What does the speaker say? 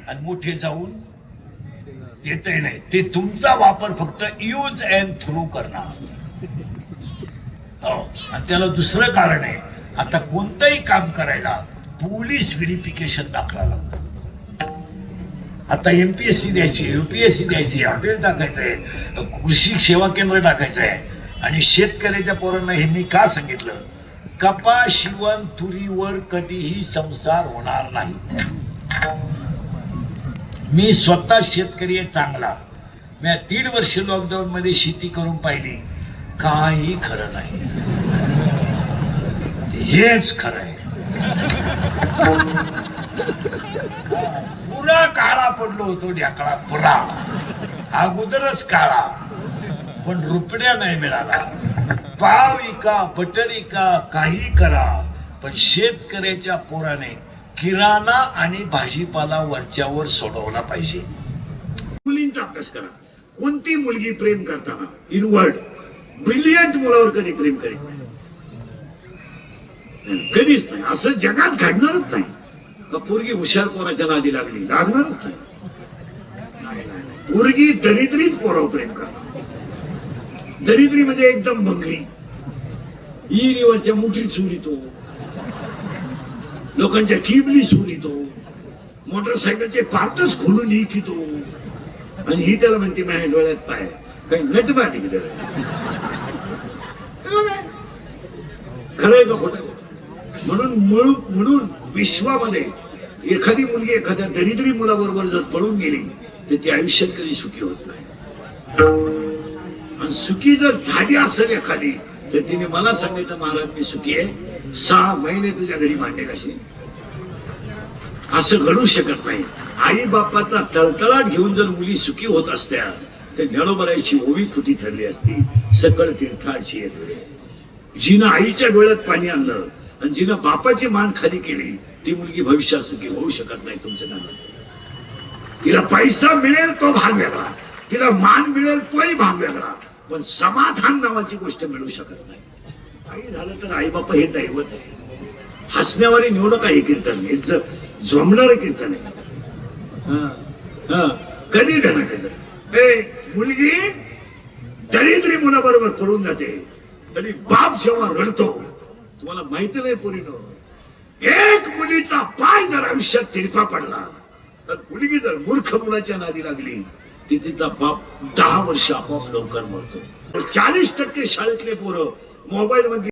आणि मोठे जाऊन येतही नाही. ते तुमचा वापर फक्त यूज अँड थ्रू करणार. हो, आणि त्याला दुसरं कारण आहे, आता कोणतंही काम करायला पोलीस व्हेरिफिकेशन दाखला लागतं. आता एमपीएससी द्यायची, यूपीएससी द्यायची, हॉटेल टाकायचंय, कृषी सेवा केंद्र टाकायचंय. आणि शेतकऱ्याच्या पोरांना हे मी का सांगितलं, कपास शिवण तुरीवर कधीही संसार होणार नाही. मी स्वतः शेतकरी आहे चांगला. मी 3 वर्ष लॉकडाऊन मध्ये शेती करून पाहिली, काही खरं नाही. हेच खरं आहे. पुरा काळा पडलो होतो, ढाकळा पुरा अगोदरच काळा, पण रुपड्या नाही मिळाला. पाव इका, बटर इका, काही करा, पण शेतकऱ्याच्या पोराने किराणा आणि भाजीपाला वरच्यावर सोडवला पाहिजे. मुलींचा अभ्यास करा. कोणती मुलगी प्रेम करताना इनवर्ड ब्रिलियंट मुलावर कधी प्रेम करीत नाही, कधीच नाही. असं जगात घडणारच नाही. का पोरगी हुशार पोराच्या नादी लागली, लागणारच नाही. पोरगी दरिद्रीच पोरावर प्रेम करणार. दरिद्री म्हणजे एकदम भंगरी, इरीवरच्या मुठीत सुरितो, लोकांच्या किबली सुरितो, मोटरसायकलचे पार्टच खोलून लिहितो, आणि ही त्याला म्हणते माझ्या डोळ्यात पाय काही नटबा तिकडे. खरंय का खोटं? म्हणून विश्वामध्ये एखादी मुलगी एखाद्या दरिद्री मुलाबरोबर जर पळून गेली तर ती आयुष्यात कधी सुखी होत नाही. आणि सुखी जर झाली असेल एखादी तर तिने मला सांगायचं, महाराज मी सुखी आहे, 6 महिने तुझ्या घरी मांडे कशी. असं घडू शकत नाही. आई बापाचा तळतळाट घेऊन जर मुली सुखी होत असत्या तर ज्ञानोबराची ओवी खुटी ठरली असती. सकळ तीर्थाची येते. जिनं आईच्या डोळ्यात पाणी आणलं आणि जिनं बापाची मान खाली केली ती मुलगी भविष्यात सुखी होऊ शकत नाही. तुमचं नाव, तिला पैसा मिळेल तो भाग वेगळा, तिला मान मिळेल तोही भाग वेगळा, पण समाधान नावाची गोष्ट मिळू शकत नाही. काही झालं तर आई बापा हे दैवत आहे. हसण्यावारी निवडक आहे कीर्तन, हे झोमणारं कीर्तन आहे. कधी देणार मुलगी दरिद्री मुलाबरोबर पळून जाते तरी बाप जेव्हा रडतो, तुम्हाला माहिती नाही पोरीनो, एक मुलीचा पाय जर आयुष्यात तिरपा पडला तर मुलगी जर मूर्ख मुलाच्या नादी लागली ती तिचा बाप 10 वर्ष आपोआप लवकर मरतो. 40% शाळेतले पोरं मोबाईल मध्ये